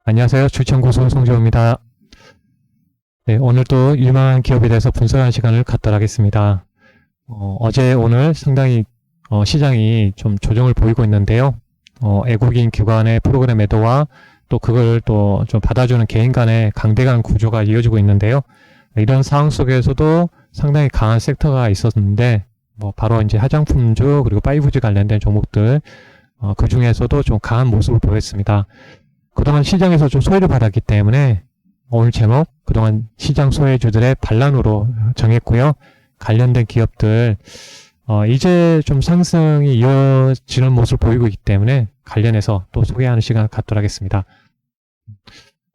안녕하세요. 주천고수 송지호입니다. 네, 오늘도 유망한 기업에 대해서 분석하는 시간을 갖도록 하겠습니다. 어제 오늘 상당히 시장이 좀 조정을 보이고 있는데요. 외국인 기관의 프로그램 매도와 또 그걸 또 좀 받아주는 개인 간의 강대강 구조가 이어지고 있는데요. 이런 상황 속에서도 상당히 강한 섹터가 있었는데 바로 이제 화장품주 그리고 5G 관련된 종목들 그 중에서도 좀 강한 모습을 보였습니다. 그동안 시장에서 좀 소외를 받았기 때문에 오늘 제목 그동안 시장 소외주들의 반란으로 정했고요. 관련된 기업들 이제 좀 상승이 이어지는 모습을 보이고 있기 때문에 관련해서 또 소개하는 시간을 갖도록 하겠습니다.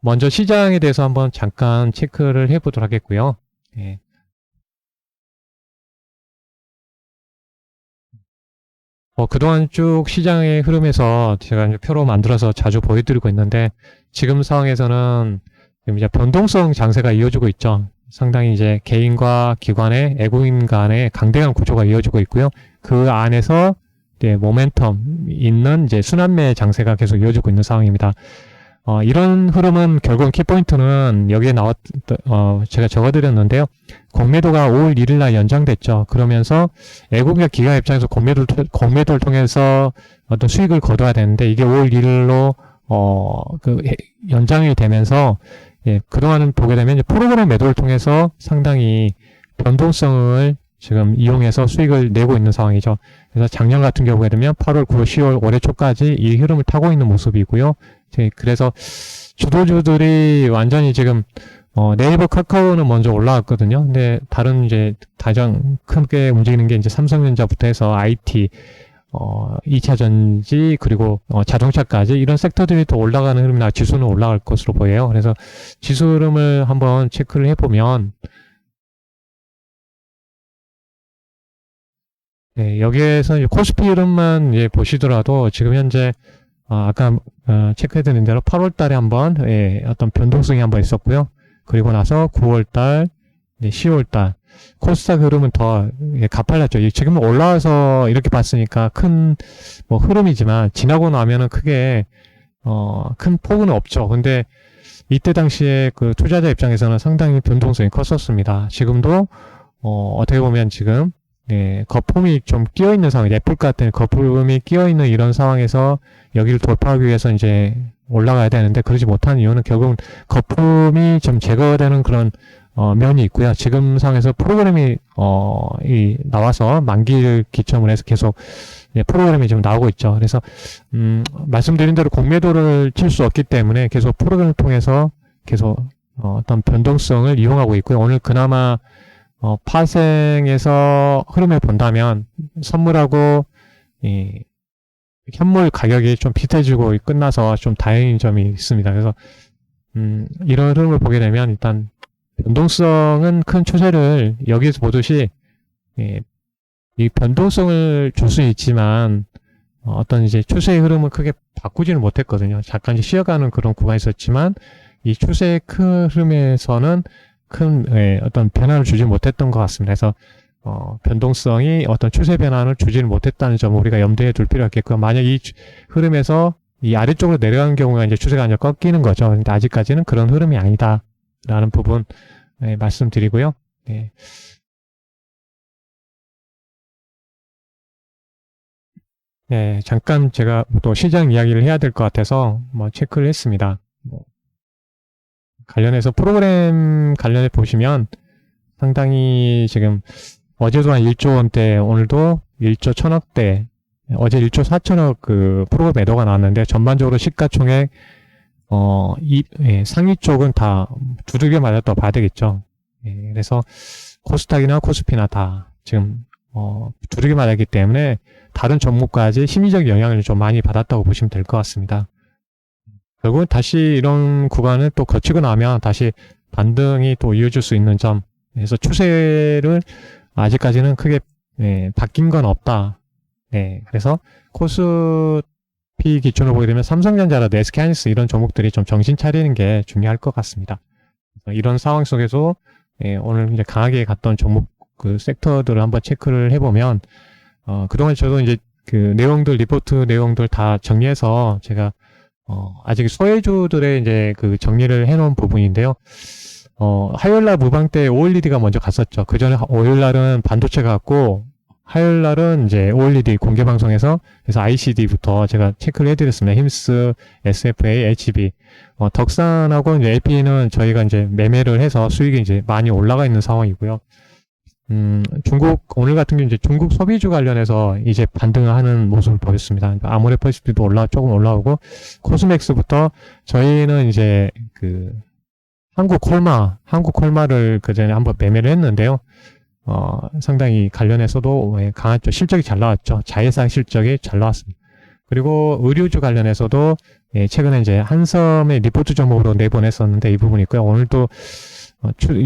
먼저 시장에 대해서 한번 잠깐 체크를 해보도록 하겠고요. 예. 그동안 쭉 시장의 흐름에서 제가 이제 표로 만들어서 자주 보여드리고 있는데 지금 상황에서는 지금 이제 변동성 장세가 이어지고 있죠. 상당히 이제 개인과 기관의 외국인 간의 강대강 구조가 이어지고 있고요. 그 안에서 이제 모멘텀 있는 이제 순환매 장세가 계속 이어지고 있는 상황입니다. 이런 흐름은 결국은 키포인트는 여기에 제가 적어드렸는데요. 공매도가 5월 1일 날 연장됐죠. 그러면서 외국인과 기관 입장에서 공매도를 통해서 어떤 수익을 거둬야 되는데 이게 5월 1일로 연장이 되면서 그동안은 보게 되면 이제 프로그램 매도를 통해서 상당히 변동성을 지금 이용해서 수익을 내고 있는 상황이죠. 그래서 작년 같은 경우에 되면 8월, 9월, 10월 올해 초까지 이 흐름을 타고 있는 모습이고요. 그래서 주도주들이 완전히 지금 네이버, 카카오는 먼저 올라왔거든요. 근데 다른 이제 가장 크게 움직이는 게 이제 삼성전자부터 해서 IT, 2차 전지 그리고 자동차까지 이런 섹터들이 또 올라가는 흐름이나 지수는 올라갈 것으로 보여요. 그래서 지수 흐름을 한번 체크를 해보면 여기에서 이제 코스피 흐름만 보시더라도 지금 현재 아까 체크해드린 대로 8월 달에 한번 어떤 변동성이 한번 있었고요. 그리고 나서 9월 달, 10월 달 코스닥 흐름은 더 가팔랐죠. 지금은 올라와서 이렇게 봤으니까 큰 흐름이지만 지나고 나면은 크게 큰 폭은 없죠. 근데 이때 당시에 그 투자자 입장에서는 상당히 변동성이 컸었습니다. 지금도 어떻게 보면 지금 거품이 좀 끼어있는 상황, 애플 같은 거품이 끼어있는 이런 상황에서 여기를 돌파하기 위해서 이제 올라가야 되는데 그러지 못한 이유는 결국은 거품이 좀 제거되는 그런 면이 있고요. 지금 상황에서 프로그램이 나와서 만기를 기점으로 해서 계속 프로그램이 지금 나오고 있죠. 그래서 말씀드린 대로 공매도를 칠 수 없기 때문에 계속 프로그램을 통해서 계속 어떤 변동성을 이용하고 있고요. 오늘 그나마 파생에서 흐름을 본다면 선물하고 현물 가격이 좀 비슷해지고 끝나서 좀 다행인 점이 있습니다. 그래서 이런 흐름을 보게 되면 일단 변동성은 큰 추세를 여기서 보듯이 이 변동성을 줄 수 있지만 어떤 이제 추세의 흐름을 크게 바꾸지는 못했거든요. 잠깐 이제 쉬어가는 그런 구간이 있었지만 이 추세의 큰 흐름에서는 큰 어떤 변화를 주지 못했던 것 같습니다. 그래서 변동성이 어떤 추세 변화를 주지는 못했다는 점을 우리가 염두에 둘 필요가 있겠고요. 만약 이 흐름에서 이 아래쪽으로 내려가는 경우가 이제 추세가 아니라 꺾이는 거죠. 근데 아직까지는 그런 흐름이 아니다라는 부분 말씀드리고요. 잠깐 제가 또 시장 이야기를 해야 될 것 같아서 체크를 했습니다. 관련해서 프로그램 관련해 보시면 상당히 지금 어제도 한 1조 원대, 오늘도 1조 1000억대, 어제 1조 4천억 그 프로그램 매도가 나왔는데 전반적으로 시가총액 상위 쪽은 다 두들겨 맞았다고 봐야 되겠죠. 그래서 코스닥이나 코스피나 다 지금 두들겨 맞았기 때문에 다른 종목까지 심리적 영향을 좀 많이 받았다고 보시면 될 것 같습니다. 결국은 다시 이런 구간을 또 거치고 나면 다시 반등이 또 이어질 수 있는 점. 그래서 추세를 아직까지는 크게 바뀐 건 없다. 그래서 코스피 기준으로 보게 되면 삼성전자라도 SK하이닉스 이런 종목들이 좀 정신 차리는 게 중요할 것 같습니다. 이런 상황 속에서 오늘 이제 강하게 갔던 종목 그 섹터들을 한번 체크를 해보면 그동안 저도 이제 그 내용들 리포트 내용들 다 정리해서 제가 아직 소외주들의 이제 그 정리를 해놓은 부분인데요. 화요일날 무방 때 OLED가 먼저 갔었죠. 그 전에 월요일날은 반도체가 갔고, 화요일날은 이제 OLED 공개 방송에서, 그래서 ICD부터 제가 체크를 해드렸습니다. 힘스, SFA, HB. 덕산하고 이제 LP는 저희가 이제 매매를 해서 수익이 이제 많이 올라가 있는 상황이고요. 중국, 오늘 같은 경우 이제 중국 소비주 관련해서 이제 반등하는 모습을 보였습니다. 아모레퍼시피도 조금 올라오고, 코스맥스부터 저희는 이제 한국 콜마를 그 전에 한번 매매를 했는데요. 상당히 관련해서도 강했죠. 실적이 잘 나왔죠. 자회사 실적이 잘 나왔습니다. 그리고 의류주 관련해서도 최근에 이제 한섬의 리포트 종목으로 내보냈었는데 이 부분이 있고요. 오늘도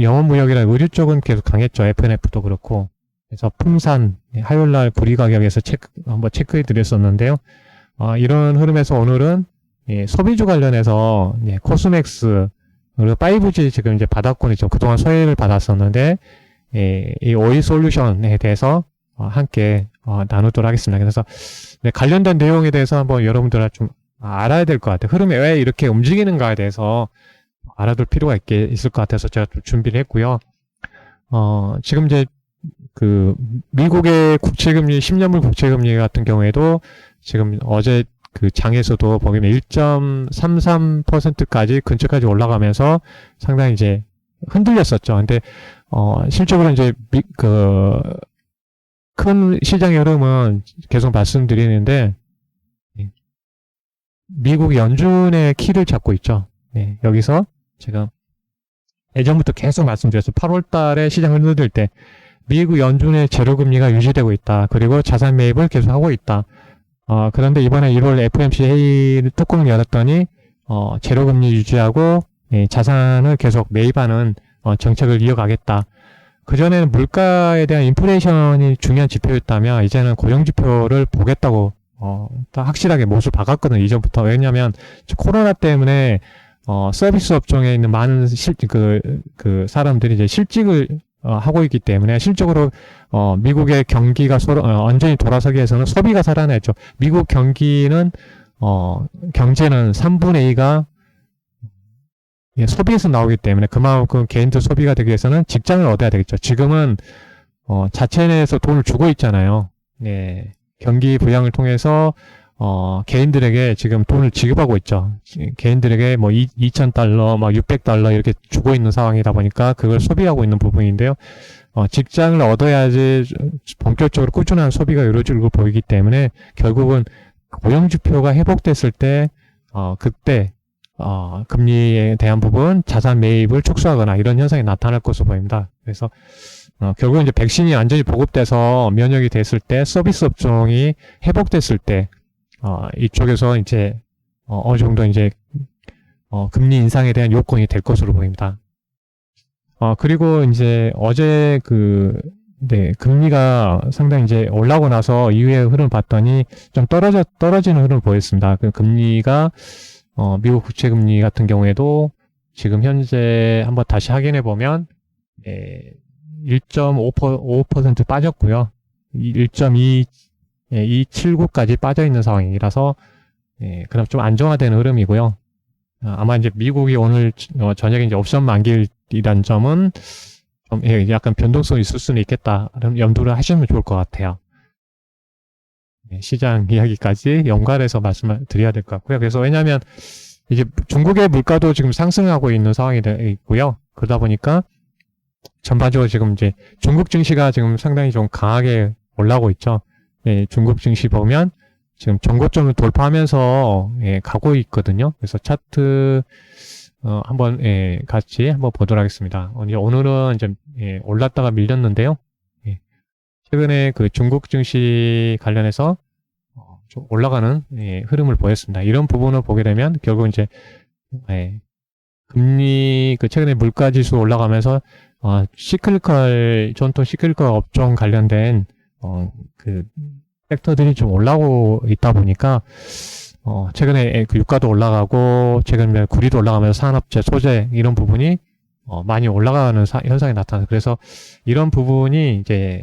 영업무역이나 의류 쪽은 계속 강했죠. FNF도 그렇고. 그래서 풍산, 화요일날 구리 가격에서 한번 체크해 드렸었는데요. 이런 흐름에서 오늘은 소비주 관련해서 코스맥스, 그리고 5G 지금 이제 바닥권이죠. 그동안 소외를 받았었는데, 이 오일 솔루션에 대해서 함께 나누도록 하겠습니다. 그래서 관련된 내용에 대해서 한번 여러분들 좀 알아야 될 것 같아요. 흐름이 왜 이렇게 움직이는가에 대해서 알아둘 필요가 있을 것 같아서 제가 좀 준비를 했고요. 지금 이제 미국의 국채금리, 10년물 국채금리 같은 경우에도 지금 어제 그 장에서도 보면 1.33%까지 근처까지 올라가면서 상당히 이제 흔들렸었죠. 근데 실적으로 이제 큰 시장의 흐름은 계속 말씀드리는데 미국 연준의 키를 잡고 있죠. 네, 여기서 제가 예전부터 계속 말씀드렸어요. 8월 달에 시장을 흔들 때 미국 연준의 제로금리가 유지되고 있다. 그리고 자산 매입을 계속 하고 있다. 그런데 이번에 1월 FOMC 회의 뚜껑을 열었더니 제로금리 유지하고 자산을 계속 매입하는 정책을 이어가겠다. 그전에는 물가에 대한 인플레이션이 중요한 지표였다면 이제는 고용지표를 보겠다고 확실하게 못을 박았거든요. 이전부터. 왜냐하면 코로나 때문에 서비스 업종에 있는 많은 사람들이 이제 실직을 하고 있기 때문에 실적으로 미국의 경기가 완전히 돌아서기 위해서는 소비가 살아나야죠. 미국 경제는 3분의 2가 소비에서 나오기 때문에 그만큼 개인들 소비가 되기 위해서는 직장을 얻어야 되겠죠. 지금은 자체 내에서 돈을 주고 있잖아요. 네. 경기 부양을 통해서 개인들에게 지금 돈을 지급하고 있죠. 개인들에게 뭐 $2,000, 막 $600 이렇게 주고 있는 상황이다 보니까 그걸 소비하고 있는 부분인데요. 직장을 얻어야지 본격적으로 꾸준한 소비가 이루어질 걸 보이기 때문에 결국은 고용지표가 회복됐을 때 그때 금리에 대한 부분 자산 매입을 축소하거나 이런 현상이 나타날 것으로 보입니다. 그래서 결국은 이제 백신이 완전히 보급돼서 면역이 됐을 때 서비스 업종이 회복됐을 때 이쪽에서 이제 어느 정도 이제 금리 인상에 대한 요건이 될 것으로 보입니다. 그리고 이제 어제 금리가 상당히 이제 올라오고 나서 이후의 흐름을 봤더니 좀 떨어지는 흐름을 보였습니다. 그 금리가 미국 국채 금리 같은 경우에도 지금 현재 한번 다시 확인해 보면 1.5% 빠졌고요. 1.279까지 빠져 있는 상황이라서 그럼 좀 안정화되는 흐름이고요. 아마 이제 미국이 오늘 저녁에 이제 옵션 만기일이란 점은 좀 약간 변동성이 있을 수는 있겠다. 그럼 염두를 하시면 좋을 것 같아요. 시장 이야기까지 연관해서 말씀을 드려야 될 것 같고요. 그래서 왜냐하면 이제 중국의 물가도 지금 상승하고 있는 상황이 있고요. 그러다 보니까 전반적으로 지금 이제 중국 증시가 지금 상당히 좀 강하게 올라오고 있죠. 중국 증시 보면 지금 전고점을 돌파하면서 가고 있거든요. 그래서 차트 한번 같이 한번 보도록 하겠습니다. 오늘은 이제 올랐다가 밀렸는데요. 최근에 그 중국 증시 관련해서 좀 올라가는 흐름을 보였습니다. 이런 부분을 보게 되면 결국 이제 금리 최근에 물가 지수 올라가면서 전통 시클리컬 업종 관련된 섹터들이 좀 올라오고 있다 보니까 최근에 그 유가도 올라가고 최근에 구리도 올라가면서 산업재, 소재 이런 부분이 많이 올라가는 현상이 나타나서 그래서 이런 부분이 이제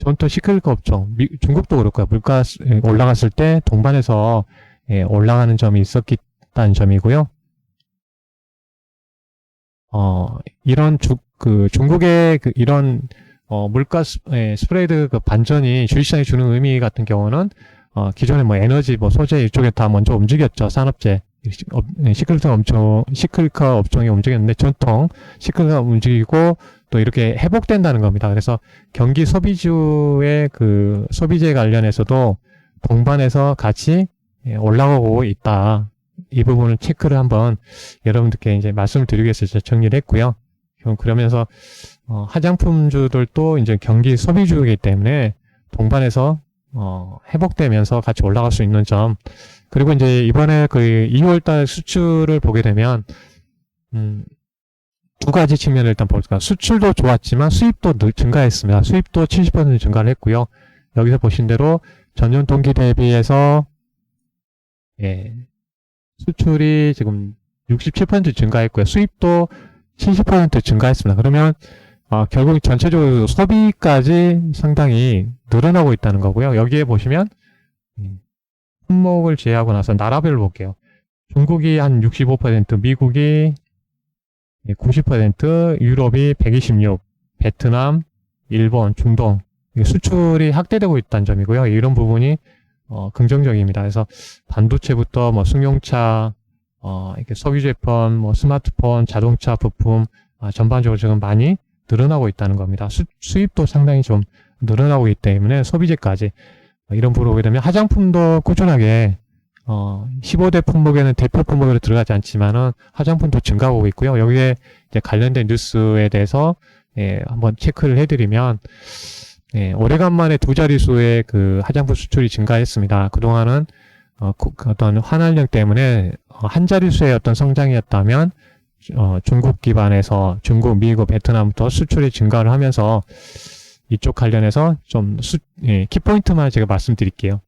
전통 시클리컬 업종, 중국도 그렇고요. 물가 올라갔을 때 동반해서 올라가는 점이 있었기 있다는 점이고요. 이런 중국의 이런 물가 스프레드 반전이 주식시장에 주는 의미 같은 경우는 기존에 뭐 에너지, 뭐 소재 이쪽에 다 먼저 움직였죠. 산업재, 시클카 업종이 움직였는데 전통 시클카 움직이고 또 이렇게 회복된다는 겁니다. 그래서 경기 소비주의 소비재 관련해서도 동반해서 같이 올라가고 있다. 이 부분을 체크를 한번 여러분들께 이제 말씀을 드리기 위해서 정리를 했고요. 그러면서 화장품주들도 이제 경기 소비주이기 때문에 동반해서 회복되면서 같이 올라갈 수 있는 점. 그리고 이제 이번에 2월달 수출을 보게 되면 두 가지 측면을 일단 볼까요? 수출도 좋았지만 수입도 증가했습니다. 수입도 70% 증가를 했고요. 여기서 보신 대로 전년 동기 대비해서 수출이 지금 67% 증가했고요. 수입도 70% 증가했습니다. 그러면 결국 전체적으로 소비까지 상당히 늘어나고 있다는 거고요. 여기에 보시면 품목을 제외하고 나서 나라별로 볼게요. 중국이 한 65%, 미국이 90%, 유럽이 126, 베트남, 일본, 중동 수출이 확대되고 있다는 점이고요. 이런 부분이 긍정적입니다. 그래서 반도체부터 뭐 승용차, 이렇게 소비제품, 뭐 스마트폰, 자동차 부품 전반적으로 지금 많이 늘어나고 있다는 겁니다. 수입도 상당히 좀 늘어나고 있기 때문에 소비재까지 이런 부분으로 보게 되면 화장품도 꾸준하게 15대 품목에는 대표 품목으로 들어가지 않지만은 화장품도 증가하고 있고요. 여기에 이제 관련된 뉴스에 대해서 한번 체크를 해드리면 오래간만에 두 자릿수의 화장품 수출이 증가했습니다. 그동안은 어떤 환환령 때문에 한 자릿수의 어떤 성장이었다면 중국 기반에서 중국, 미국, 베트남부터 수출이 증가를 하면서 이쪽 관련해서 좀 키포인트만 제가 말씀드릴게요.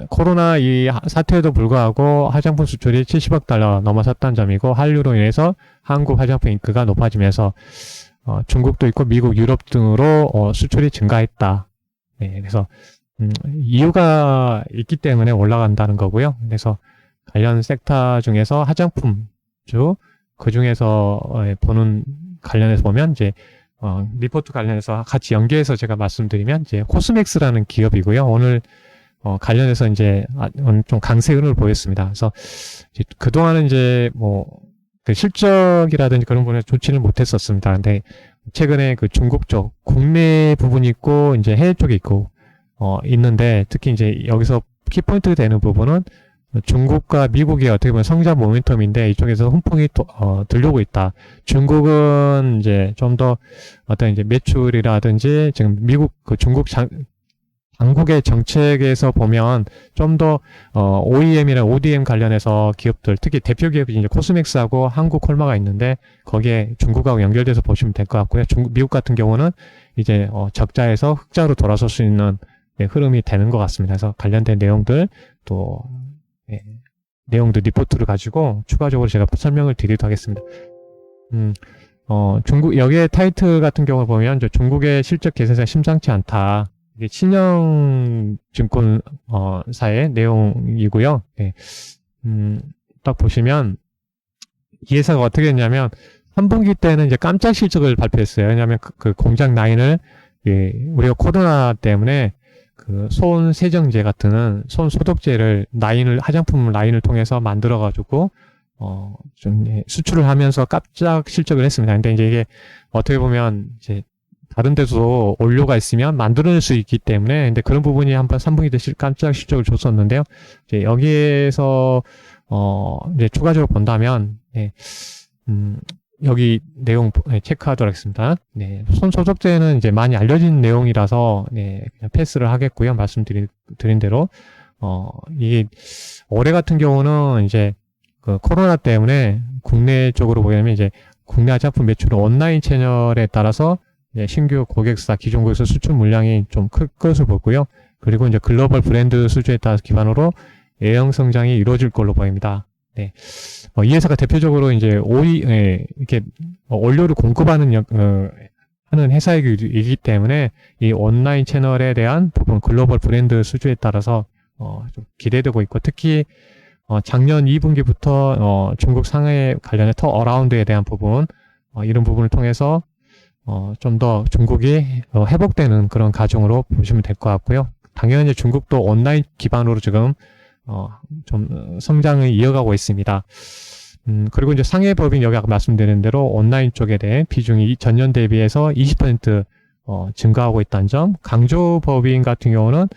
코로나 이 사태에도 불구하고 화장품 수출이 70억 달러 넘어섰다는 점이고 한류로 인해서 한국 화장품 인기가 높아지면서 중국도 있고 미국, 유럽 등으로 수출이 증가했다. 그래서 이유가 있기 때문에 올라간다는 거고요. 그래서 관련 섹터 중에서 화장품주 그 중에서 보는 관련해서 보면 이제 리포트 관련해서 같이 연계해서 제가 말씀드리면 이제 코스맥스라는 기업이고요. 오늘 관련해서 이제 좀 강세를 보였습니다. 그래서 그동안은 이제 실적이라든지 그런 부분에 좋지는 못했었습니다. 근데 최근에 중국 쪽 국내 부분이 있고 이제 해외 쪽이 있고 있는데 특히 이제 여기서 키포인트가 되는 부분은 중국과 미국이 어떻게 보면 성장 모멘텀인데 이쪽에서 훈풍이 들려오고 있다. 중국은 이제 좀 더 어떤 이제 매출이라든지 지금 미국 중국 당국의 정책에서 보면 좀 더 OEM이나 ODM 관련해서 기업들 특히 대표 기업이 이제 코스맥스하고 한국 콜마가 있는데 거기에 중국하고 연결돼서 보시면 될 것 같고요. 미국 같은 경우는 이제 적자에서 흑자로 돌아설 수 있는 흐름이 되는 것 같습니다. 그래서 관련된 내용들 또 내용들 리포트를 가지고 추가적으로 제가 설명을 드리도록 하겠습니다. 중국 여기에 타이틀 같은 경우를 보면 중국의 실적 개선세가 심상치 않다. 이게 신영증권사의 내용이고요. 딱 보시면 이 회사가 어떻게 했냐면 3분기 때는 이제 깜짝 실적을 발표했어요. 왜냐하면 그 공장 라인을 우리가 코로나 때문에 손 세정제 같은 손 소독제를 화장품 라인을 통해서 만들어 가지고 좀 수출을 하면서 깜짝 실적을 했습니다. 근데 이제 이게 어떻게 보면 이제 다른 데도 원료가 있으면 만들어낼 수 있기 때문에 근데 그런 부분이 한번 3분기 때 깜짝 실적을 줬었는데요. 이제 여기에서 이제 추가적으로 본다면 여기 내용 체크하도록 하겠습니다. 손 소독제는 이제 많이 알려진 내용이라서 그냥 패스를 하겠고요. 말씀드린 대로 이게 올해 같은 경우는 이제 코로나 때문에 국내 쪽으로 보면 이제 국내 화장품 매출은 온라인 채널에 따라서 신규 고객사, 기존 고객사 수출 물량이 좀 클 것을 보고요. 그리고 이제 글로벌 브랜드 수주에 따라서 기반으로 A형 성장이 이루어질 걸로 보입니다. 이 회사가 대표적으로 이제 이렇게 원료를 공급하는 하는 회사이기 때문에 이 온라인 채널에 대한 부분 글로벌 브랜드 수주에 따라서 좀 기대되고 있고 특히 작년 2분기부터 중국 상해 관련해 턴어라운드에 대한 부분, 이런 부분을 통해서 좀 더 중국이 회복되는 그런 과정으로 보시면 될 것 같고요. 당연히 중국도 온라인 기반으로 지금 좀 성장을 이어가고 있습니다. 그리고 이제 상해 법인 여기 아까 말씀드린 대로 온라인 쪽에 대해 비중이 전년 대비해서 20% 증가하고 있다는 점, 강조 법인 같은 경우는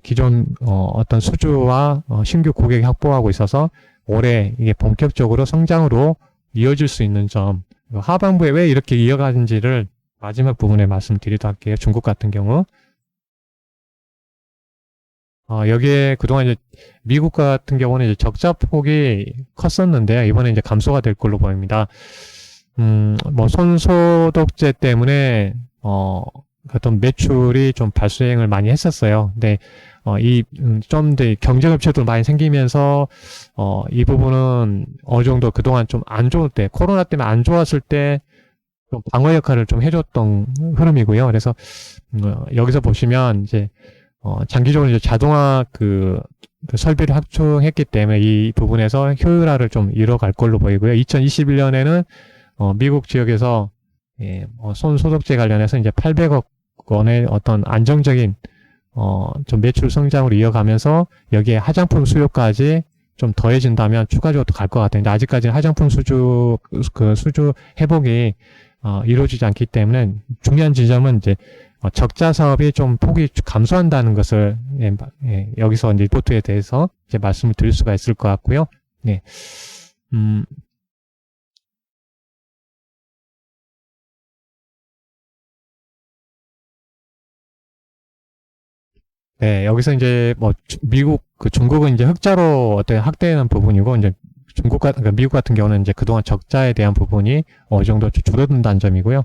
기존 어떤 수주와 신규 고객이 확보하고 있어서 올해 이게 본격적으로 성장으로 이어질 수 있는 점, 하반부에 왜 이렇게 이어가는지를 마지막 부분에 말씀드리도록 할게요. 중국 같은 경우 여기에 그동안 이제 미국 같은 경우는 이제 적자 폭이 컸었는데 이번에 이제 감소가 될 걸로 보입니다. 뭐 손소독제 때문에 어떤 매출이 좀 발생을 많이 했었어요. 근데 좀 더 경쟁업체도 많이 생기면서 이 부분은 어느 정도 그동안 좀 안 좋을 때, 코로나 때문에 안 좋았을 때 좀 방어 역할을 좀 해줬던 흐름이고요. 그래서 여기서 보시면 이제 장기적으로 이제 자동화 그 설비를 확충했기 때문에 이 부분에서 효율화를 좀 이뤄갈 걸로 보이고요. 2021년에는 미국 지역에서 손 소독제 관련해서 이제 800억 원의 어떤 안정적인 좀 매출 성장으로 이어가면서 여기에 화장품 수요까지 좀 더해진다면 추가적으로 갈 것 같아요. 근데 아직까지는 화장품 수주 회복이 이루어지지 않기 때문에 중요한 지점은 이제 적자 사업이 좀 폭이 감소한다는 것을 여기서 이제 리포트에 대해서 이제 말씀을 드릴 수가 있을 것 같고요. 네. 네, 여기서 이제 뭐 미국 중국은 이제 흑자로 어떤 확대하는 부분이고 이제 그러니까 미국 같은 경우는 이제 그동안 적자에 대한 부분이 어느 정도 줄어든다는 점이고요.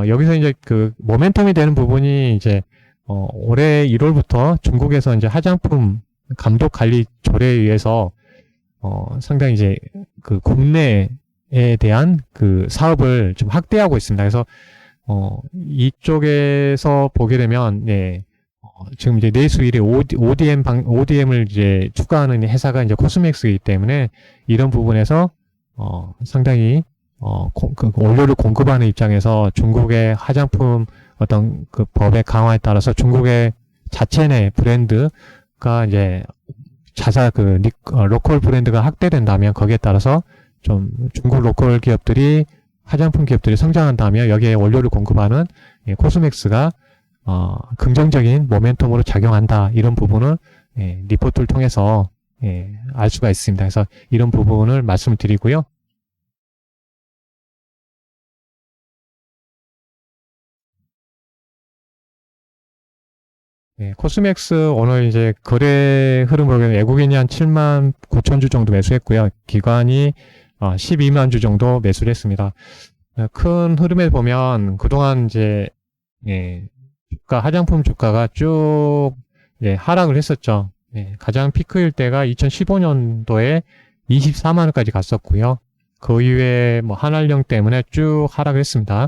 여기서 이제 그 모멘텀이 되는 부분이 이제 올해 1월부터 중국에서 이제 화장품 감독 관리 조례에 의해서 상당히 이제 그 국내에 대한 그 사업을 좀 확대하고 있습니다. 그래서 이쪽에서 보게 되면 지금 이제 내수 1위 ODM을 이제 추가하는 회사가 이제 코스맥스이기 때문에 이런 부분에서 상당히 그 원료를 공급하는 입장에서 중국의 화장품 어떤 그 법의 강화에 따라서 중국의 자체 내 브랜드가 이제 로컬 브랜드가 확대된다면 거기에 따라서 좀 중국 로컬 기업들이 화장품 기업들이 성장한다면 여기에 원료를 공급하는 코스맥스가 긍정적인 모멘텀으로 작용한다. 이런 부분을 리포트를 통해서 알 수가 있습니다. 그래서 이런 부분을 말씀을 드리고요. 코스맥스 오늘 이제 거래 흐름 보면 외국인이 한 7만 9천 주 정도 매수했고요. 기관이 12만 주 정도 매수를 했습니다. 큰 흐름에 보면 그동안 이제 화장품 주가가 쭉 하락을 했었죠. 가장 피크일 때가 2015년도에 24만 원까지 갔었고요. 그 이후에 뭐 한알령 때문에 쭉 하락을 했습니다.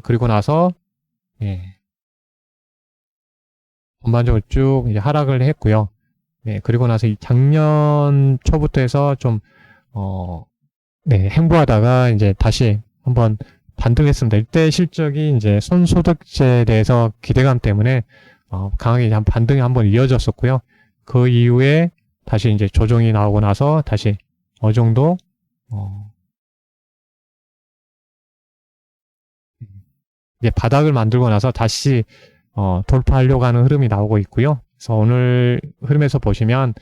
그리고 나서 전반적으로 쭉 이제 하락을 했고요. 그리고 나서 작년 초부터 해서 좀 행보하다가 이제 다시 한번 반등했습니다. 이때 실적이 이제 손소독제에 대해서 기대감 때문에 강하게 반등이 한번 이어졌었고요. 그 이후에 다시 이제 조정이 나오고 나서 다시 어느 정도 이제 바닥을 만들고 나서 다시 돌파하려고 하는 흐름이 나오고 있고요. 그래서 오늘 흐름에서 보시면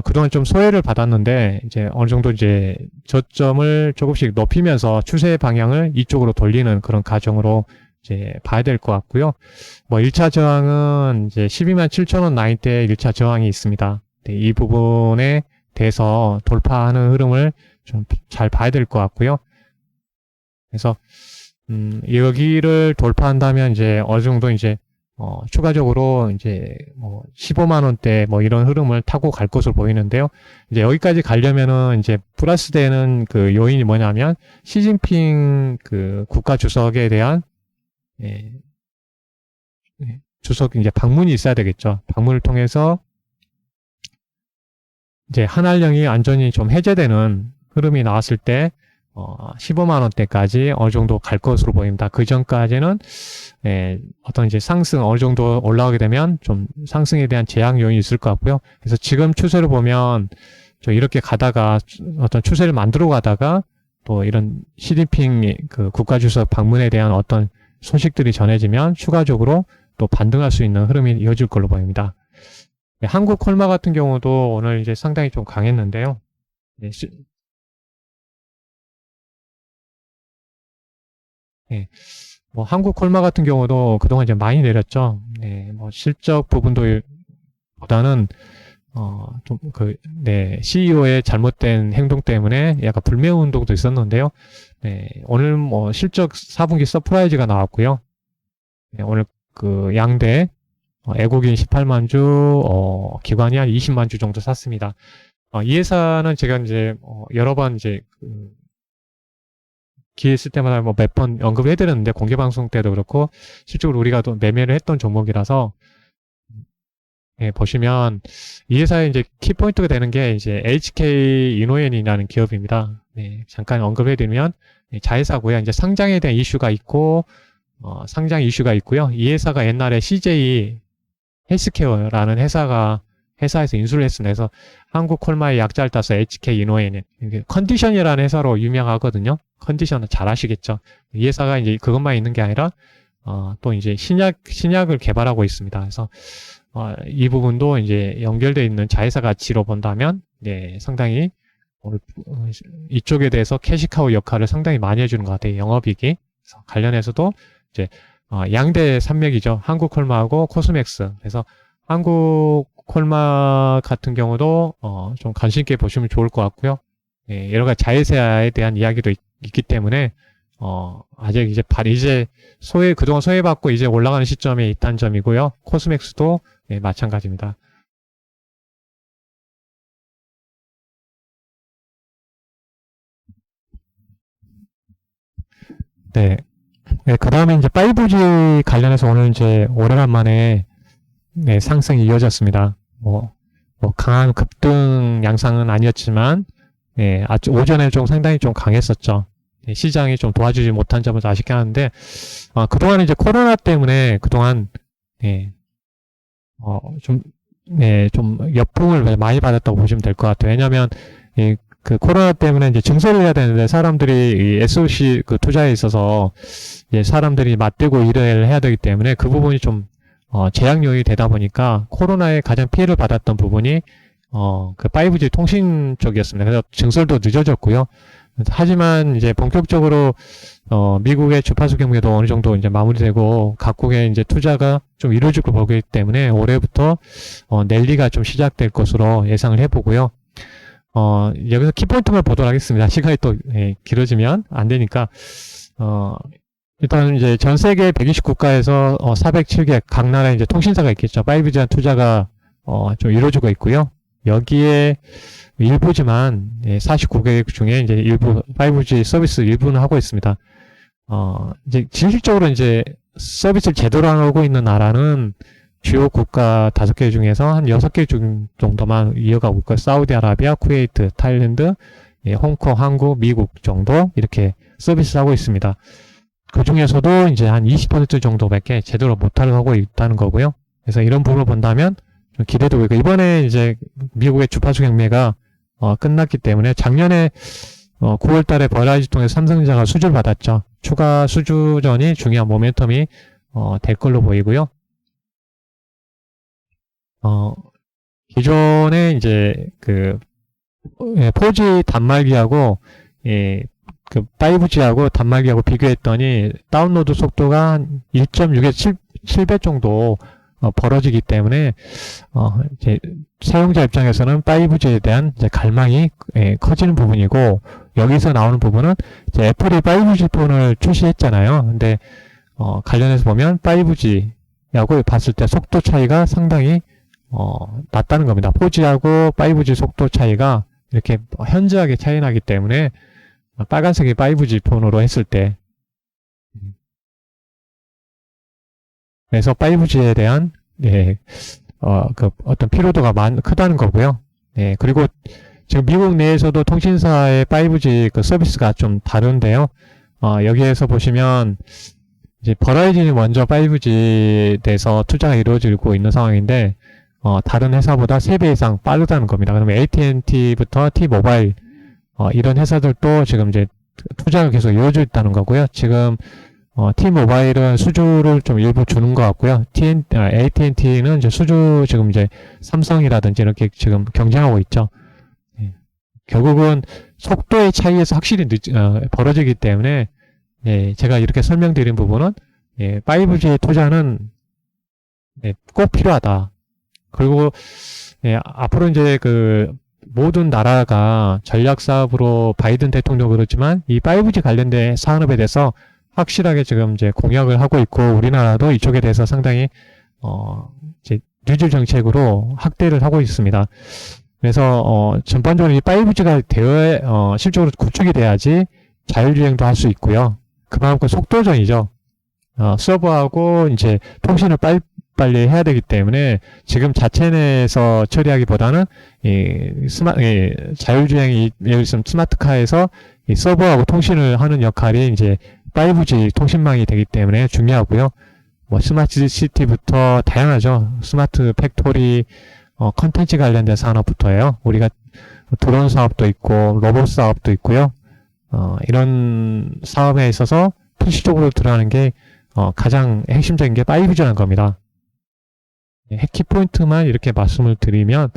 그동안 좀 소외를 받았는데 이제 어느 정도 이제 저점을 조금씩 높이면서 추세 방향을 이쪽으로 돌리는 그런 과정으로 이제 봐야 될 것 같고요. 뭐 1차 저항은 이제 12만 7천 원 라인대에 1차 저항이 있습니다. 이 부분에 대해서 돌파하는 흐름을 좀 잘 봐야 될 것 같고요. 그래서 여기를 돌파한다면 이제 어느 정도 이제 추가적으로 이제 뭐 15만 원대 뭐 이런 흐름을 타고 갈 것으로 보이는데요. 이제 여기까지 가려면은 이제 플러스 되는 그 요인이 뭐냐면 시진핑 그 국가 주석에 대한 주석 이제 방문이 있어야 되겠죠. 방문을 통해서 이제 한알령이 완전히 좀 해제되는 흐름이 나왔을 때 15만 원대까지 어느 정도 갈 것으로 보입니다. 그 전까지는 어떤 이제 상승 어느 정도 올라가게 되면 좀 상승에 대한 제약 요인이 있을 것 같고요. 그래서 지금 추세를 보면 저 이렇게 가다가 어떤 추세를 만들어 가다가 또 이런 시진핑 그 국가주석 방문에 대한 어떤 소식들이 전해지면 추가적으로 또 반등할 수 있는 흐름이 이어질 걸로 보입니다. 한국 콜마 같은 경우도 오늘 이제 상당히 좀 강했는데요. 네, 뭐 한국 콜마 같은 경우도 그동안 이제 많이 내렸죠. 네, 뭐 실적 부분도 보다는 CEO의 잘못된 행동 때문에 약간 불매운 운동도 있었는데요. 네, 오늘 뭐 실적 4분기 서프라이즈가 나왔고요. 네, 오늘 그 양대 애국인 18만 주, 기관이 한 20만 주 정도 샀습니다. 이 회사는 제가 이제 여러 번 이제 기회 있을 때마다 뭐 몇 번 언급을 해드렸는데 공개 방송 때도 그렇고 실적으로 우리가 또 매매를 했던 종목이라서 보시면 이 회사의 이제 키포인트가 되는 게 이제 HK 이노엔이라는 기업입니다. 네, 잠깐 언급을 해드리면 자회사고요. 이제 상장에 대한 이슈가 있고 상장 이슈가 있고요. 이 회사가 옛날에 CJ 헬스케어라는 회사에서 인수를 했습니다. 그래서 한국 콜마의 약자를 따서 HK 이노엔은 컨디션이라는 회사로 유명하거든요. 컨디션은 잘 아시겠죠. 이 회사가 이제 그것만 있는 게 아니라 또 이제 신약을 개발하고 있습니다. 그래서 이 부분도 이제 연결되어 있는 자회사 가치로 본다면 상당히 이쪽에 대해서 캐시카우 역할을 상당히 많이 해주는 것 같아요. 영업이익이. 그래서 관련해서도 이제 양대 산맥이죠. 한국 콜마하고 코스맥스. 그래서 한국 콜마 같은 경우도 좀 관심 있게 보시면 좋을 것 같고요. 여러 가지 자회사에 대한 이야기도 있기 때문에 아직 이제 그동안 소외받고 이제 올라가는 시점에 있다는 점이고요. 코스맥스도 마찬가지입니다. 네. 그 다음에 이제 5G 관련해서 오늘 이제 오래간만에 상승이 이어졌습니다. 뭐 강한 급등 양상은 아니었지만, 오전에 좀 상당히 좀 강했었죠. 시장이 좀 도와주지 못한 점은 아쉽긴 한데, 그동안 이제 코로나 때문에 그동안, 좀 역풍을 많이 받았다고 보시면 될 것 같아요. 왜냐면, 그 코로나 때문에 이제 증설을 해야 되는데 사람들이 이 SOC 그 투자에 있어서 사람들이 맞대고 일을 해야 되기 때문에 그 부분이 좀 제약 요인이 되다 보니까 코로나에 가장 피해를 받았던 부분이 그 5G 통신 쪽이었습니다. 그래서 증설도 늦어졌고요. 하지만 이제 본격적으로 미국의 주파수 경매도 어느 정도 이제 마무리되고 각국의 이제 투자가 좀 이루어질 걸 보기 때문에 올해부터 랠리가 좀 시작될 것으로 예상을 해보고요. 여기서 키포인트만 보도록 하겠습니다. 시간이 또 길어지면 안 되니까 일단 이제 전 세계 120국가에서 407개 각 나라에 이제 통신사가 있겠죠. 5G한 투자가 좀 이루어지고 있고요. 여기에 일부지만 49개 중에 이제 일부 5G 서비스 일부는 하고 있습니다. 이제 진실적으로 이제 서비스를 제대로 하고 있는 나라는 주요 국가 5개 중에서 한 6개 정도만 이어가고 있고요. 사우디아라비아, 쿠웨이트, 타일랜드, 홍콩, 한국, 미국 정도 이렇게 서비스를 하고 있습니다. 그 중에서도 이제 한 20% 정도밖에 제대로 못하고 있다는 거고요. 그래서 이런 부분을 본다면 좀 기대도 있고, 이번에 이제 미국의 주파수 경매가 끝났기 때문에 작년에 9월 달에 버라이즈 통해서 삼성전자가 수주를 받았죠. 추가 수주전이 중요한 모멘텀이 될 걸로 보이고요. 기존에 이제 그 4G 단말기하고 그 5G하고 단말기하고 비교했더니 다운로드 속도가 한 1.6에서 7배 정도 벌어지기 때문에 이제 사용자 입장에서는 5G에 대한 이제 갈망이 커지는 부분이고, 여기서 나오는 부분은 이제 애플이 5G 폰을 출시했잖아요. 근데 관련해서 보면 5G하고 봤을 때 속도 차이가 상당히 낮다는 겁니다. 4G하고 5G 속도 차이가 이렇게 현저하게 차이 나기 때문에 빨간색이 5G 폰으로 했을 때, 그래서 5G에 대한 그 어떤 피로도가 크다는 거고요. 네, 그리고 지금 미국 내에서도 통신사의 5G 그 서비스가 좀 다른데요. 여기에서 보시면 이제 버라이즌이 먼저 5G에 대해서 투자가 이루어지고 있는 상황인데, 다른 회사보다 3배 이상 빠르다는 겁니다. 그러면 AT&T부터 T-모바일, 이런 회사들도 지금 이제 투자가 계속 이루어져 있다는 거고요. 지금, T-모바일은 수주를 좀 일부 주는 것 같고요. AT&T는 이제 수주 지금 이제 삼성이라든지 이렇게 지금 경쟁하고 있죠. 예. 결국은 속도의 차이에서 확실히 벌어지기 때문에, 예, 제가 이렇게 설명드린 부분은, 예, 5G 투자는, 예, 꼭 필요하다. 그리고, 예, 앞으로 이제 그, 모든 나라가 전략 사업으로 바이든 대통령도 그렇지만, 이 5G 관련된 산업에 대해서 확실하게 지금 이제 공약을 하고 있고, 우리나라도 이쪽에 대해서 상당히, 이제, 뉴질 정책으로 확대를 하고 있습니다. 그래서, 전반적으로 이 5G가 실적으로 구축이 돼야지 자율주행도 할 수 있고요. 그만큼 속도전이죠. 서버하고 이제 통신을 빨리 해야 되기 때문에 지금 자체 내에서 처리하기보다는 자율주행이 예를 들면 스마트카에서 이 서버하고 통신을 하는 역할이 이제 5G 통신망이 되기 때문에 중요하고요. 뭐 스마트 시티부터 다양하죠. 스마트 팩토리, 컨텐츠 관련된 산업부터예요. 우리가 드론 사업도 있고 로봇 사업도 있고요. 이런 사업에 있어서 필수적으로 들어가는 게 가장 핵심적인 게 5G라는 겁니다. 핵키 포인트만 이렇게 말씀을 드리면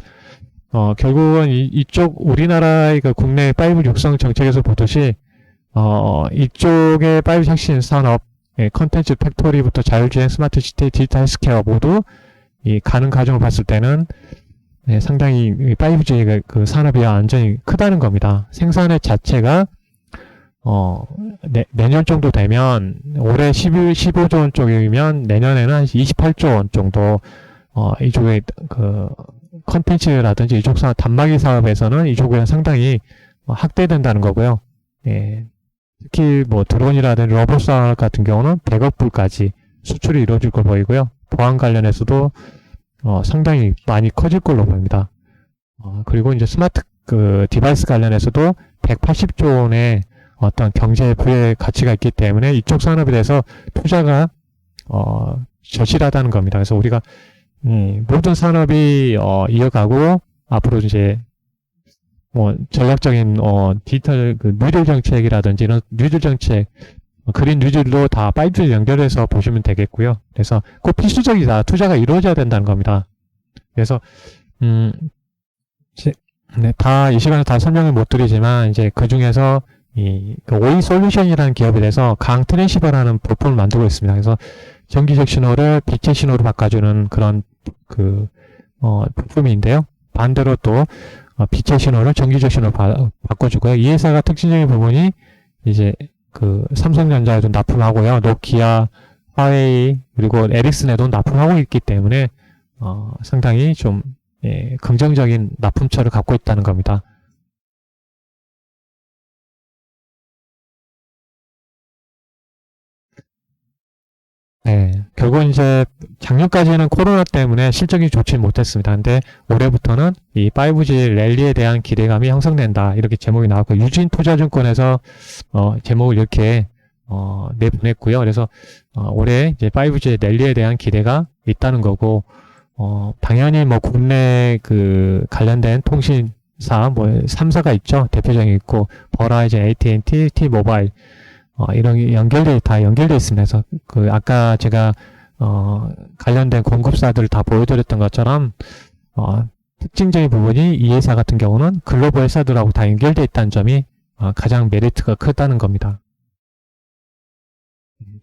결국은 이쪽 우리나라의 그 국내 5G 육성 정책에서 보듯이 이쪽의 5G 핵심 산업, 컨텐츠 팩토리부터 자율주행, 스마트 시티, 디지털 헬스케어 모두 이 가는 과정을 봤을 때는 상당히 5G 그 산업이 완전히 크다는 겁니다. 생산의 자체가 내년 정도 되면 올해 15조 원 쪽이면 내년에는 한 28조 원 정도 이쪽에 그 컨텐츠라든지 이쪽 사업 단말기 사업에서는 이쪽에 상당히 확대된다는 거고요. 예. 특히 뭐 드론이라든지 로봇 사업 같은 경우는 100억 불까지 수출이 이루어질 걸 보이고요. 보안 관련해서도 상당히 많이 커질 걸로 보입니다. 그리고 이제 스마트 그 디바이스 관련해서도 180조 원의 어떤 경제 부의 가치가 있기 때문에 이쪽 산업에 대해서 투자가 절실하다는 겁니다. 그래서 우리가 모든 산업이 이어가고 앞으로 이제 뭐 전략적인 디지털 그 뉴딜 정책이라든지 이런 뉴딜 정책, 그린 뉴딜도 다 5G 연결해서 보시면 되겠고요. 그래서 꼭 필수적이다. 투자가 이루어져야 된다는 겁니다. 그래서 다 이 시간에 다 설명을 못 드리지만 이제 그 중에서 그 오이 솔루션이라는 기업에 대해서 강 트랜시버라는 부품을 만들고 있습니다. 그래서 전기적 신호를 빛의 신호로 바꿔주는 그런 부품인데요. 반대로 또 빛의 신호를 전기적 신호로 바꿔주고요. 이 회사가 특징적인 부분이 이제 그 삼성전자에도 납품하고요. 노키아, 화웨이 그리고 에릭슨에도 납품하고 있기 때문에 상당히 좀 긍정적인 납품처를 갖고 있다는 겁니다. 네, 결국은 이제 작년까지는 코로나 때문에 실적이 좋지 못했습니다. 근데 올해부터는 이 5G 랠리에 대한 기대감이 형성된다. 이렇게 제목이 나왔고 유진투자증권에서 제목을 이렇게 내보냈고요. 그래서 올해 이제 5G 랠리에 대한 기대가 있다는 거고 당연히 뭐 국내 그 관련된 통신사 뭐 3사가 있죠. 대표적인 있고 버라이즌, AT&T, T-모바일 이런 다 연결되어 있습니다. 그래서 그 아까 제가 관련된 공급사들을 다 보여드렸던 것처럼 특징적인 부분이 이 회사 같은 경우는 글로벌 회사들하고 다 연결되어 있다는 점이 가장 메리트가 크다는 겁니다.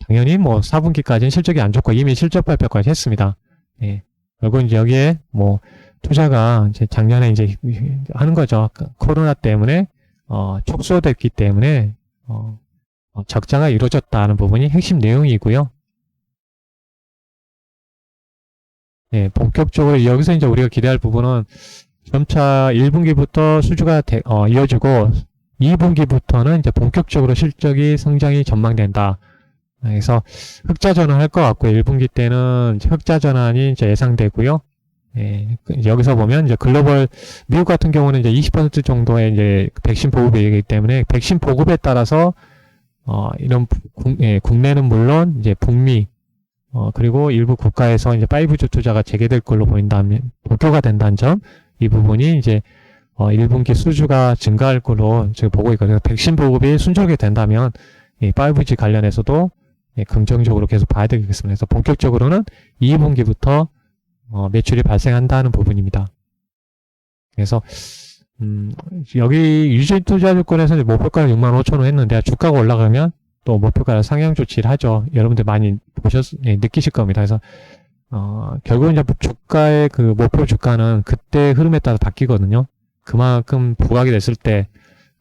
당연히 뭐 4분기까지는 실적이 안 좋고 이미 실적 발표까지 했습니다. 예. 결국 이제 여기에 뭐 투자가 이제 작년에 이제 하는 거죠. 코로나 때문에 축소됐기 때문에 적자가 이루어졌다는 부분이 핵심 내용이고요. 예, 본격적으로 여기서 이제 우리가 기대할 부분은 점차 1분기부터 수주가 이어지고 2분기부터는 이제 본격적으로 실적이 성장이 전망된다. 그래서 흑자 전환할 것 같고요. 1분기 때는 흑자 전환이 이제 예상되고요. 여기서 보면 이제 글로벌 미국 같은 경우는 이제 20% 정도의 이제 백신 보급이기 때문에 백신 보급에 따라서 이런 국내는 물론 이제 북미 그리고 일부 국가에서 이제 5G 투자가 재개될 걸로 보인다면 목표가 된다는 점, 이 부분이 이제 1분기 수주가 증가할 걸로 지금 보고 있거든요. 백신 보급이 순조롭게 된다면 이 5G 관련해서도 긍정적으로 계속 봐야 되겠습니다. 그래서 본격적으로는 2분기부터 매출이 발생한다는 부분입니다. 그래서 여기 유진 투자 조건에서 목표가를 65,000원 했는데 주가가 올라가면 또 목표가를 상향 조치를 하죠. 여러분들 많이 느끼실 겁니다. 그래서 결국은 이제 주가의 그 목표 주가는 그때 흐름에 따라 바뀌거든요. 그만큼 부각이 됐을 때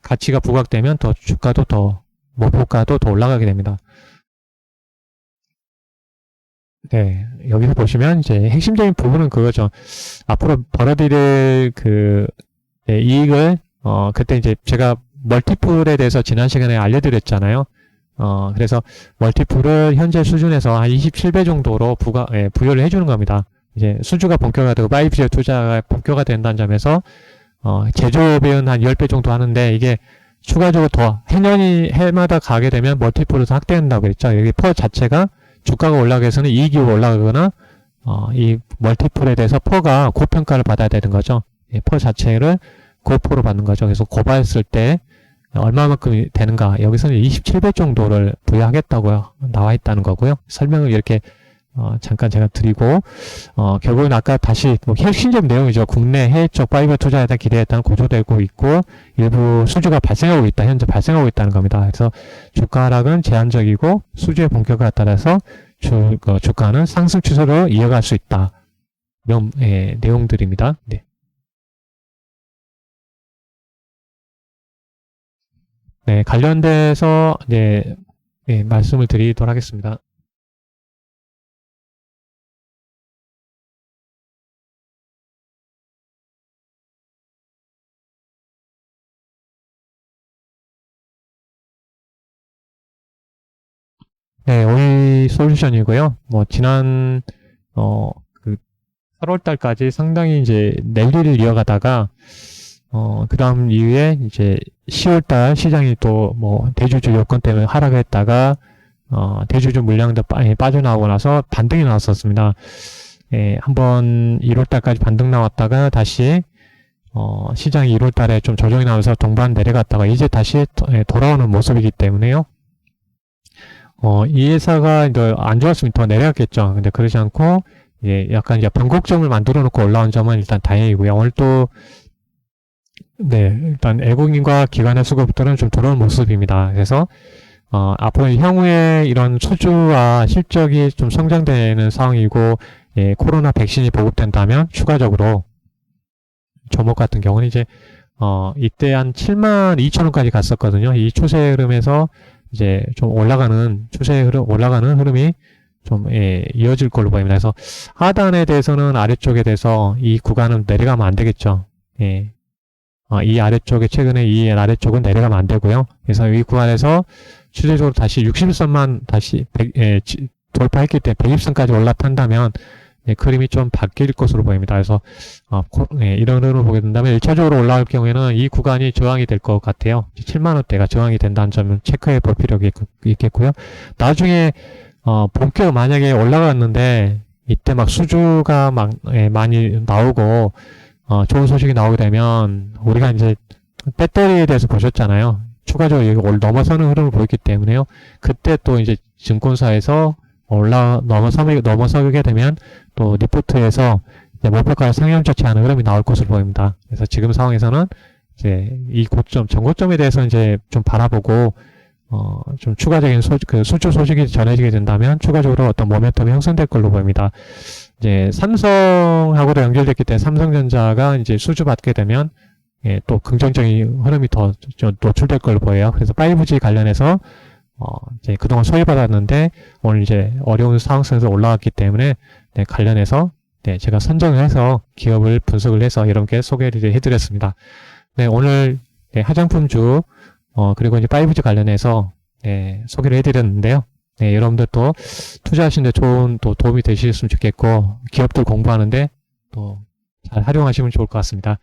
가치가 부각되면 더 주가도 더 목표가도 더 올라가게 됩니다. 네, 여기서 보시면 이제 핵심적인 부분은 그거죠. 앞으로 벌어들일 이익을 그때 이제 제가 멀티플에 대해서 지난 시간에 알려드렸잖아요. 그래서 멀티플을 현재 수준에서 한 27배 정도로 부여를 해주는 겁니다. 이제 수주가 본격화되고 5G 투자가 본격화 된다는 점에서 제조업은 한 10배 정도 하는데 이게 추가적으로 더 해마다 가게 되면 멀티플을 더 확대한다고 했죠. 여기 퍼 자체가 주가가 올라가기 위해서는 이익이 올라가거나 이 멀티플에 대해서 퍼가 고평가를 받아야 되는 거죠. 퍼 자체를 고포로 받는 거죠. 그래서 고봤을 때 얼마만큼 되는가, 여기서는 27배 정도를 부여하겠다고 나와 있다는 거고요. 설명을 이렇게 잠깐 제가 드리고 결국은 아까 다시 핵심적 내용이죠. 국내 해외 쪽 5G 투자에 대한 기대에 따른 고조되고 있고 일부 수주가 발생하고 있다. 현재 발생하고 있다는 겁니다. 그래서 주가 하락은 제한적이고 수주의 본격화에 따라서 주가는 상승 추세로 이어갈 수 있다. 이런 내용들입니다. 네. 네, 관련돼서 말씀을 드리도록 하겠습니다. 네, 오이 솔루션이고요. 지난 8월 달까지 상당히 이제 랠리를 이어가다가 그 다음 이후에 이제 10월 달 시장이 또 대주주 여건 때문에 하락했다가 대주주 물량도 빠져나오고 나서 반등이 나왔었습니다. 한번 1월 달까지 반등 나왔다가 다시 시장이 1월 달에 좀 조정이 나면서 동반 내려갔다가 이제 다시 돌아오는 모습이기 때문에요. 이 회사가 이제 안 좋았으면 더 내려갔겠죠. 근데 그러지 않고 약간 이제 변곡점을 만들어 놓고 올라온 점은 일단 다행이고요. 오늘 또 일단 외국인과 기관의 수급들은 좀 들어오는 모습입니다. 그래서 앞으로 향후에 이런 수주와 실적이 좀 성장되는 상황이고 코로나 백신이 보급된다면 추가적으로 조목 같은 경우는 이제 이때 한 72,000원까지 갔었거든요. 이 추세 흐름에서 이제 좀 올라가는 흐름이 좀 이어질 걸로 보입니다. 그래서 하단에 대해서는 아래쪽에 대해서 이 구간은 내려가면 안 되겠죠. 이 아래쪽에 최근에 이 아래쪽은 내려가면 안 되고요. 그래서 이 구간에서 추세적으로 다시 60선만 다시 돌파했기 때문에 120선까지 올라탄다면 그림이 좀 바뀔 것으로 보입니다. 그래서 이런 흐름을 보게 된다면 1차적으로 올라올 경우에는 이 구간이 저항이 될 것 같아요. 7만원대가 저항이 된다는 점을 체크해 볼 필요가 있겠고요. 나중에 본격 만약에 올라갔는데 이때 막 수주가 많이 나오고 좋은 소식이 나오게 되면 우리가 이제 배터리에 대해서 보셨잖아요. 추가적으로 넘어서는 흐름을 보였기 때문에요. 그때 또 이제 증권사에서 넘어서게 되면 또 리포트에서 목표가를 상향 조치하는 흐름이 나올 것으로 보입니다. 그래서 지금 상황에서는 이제 이 고점, 전고점에 대해서 이제 좀 바라보고 좀 추가적인 수주 소식이 전해지게 된다면 추가적으로 어떤 모멘텀이 형성될 걸로 보입니다. 이제 삼성하고도 연결됐기 때문에 삼성전자가 이제 수주 받게 되면 또 긍정적인 흐름이 더 노출될 걸로 보여요. 그래서 5G 관련해서 이제 그동안 소외받았는데 오늘 이제 어려운 상황 속에서 올라왔기 때문에 관련해서 제가 선정을 해서 기업을 분석을 해서 여러분께 소개를 해드렸습니다. 오늘 화장품주 그리고 이제 5G 관련해서 소개를 해드렸는데요. 여러분들 또 투자하시는데 좋은 또 도움이 되셨으면 좋겠고 기업들 공부하는데 또 잘 활용하시면 좋을 것 같습니다.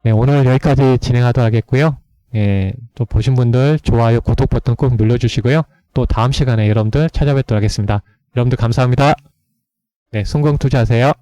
네, 오늘 여기까지 진행하도록 하겠고요. 예, 또 보신 분들 좋아요, 구독 버튼 꼭 눌러주시고요. 또 다음 시간에 여러분들 찾아뵙도록 하겠습니다. 여러분들 감사합니다. 네, 성공 투자하세요.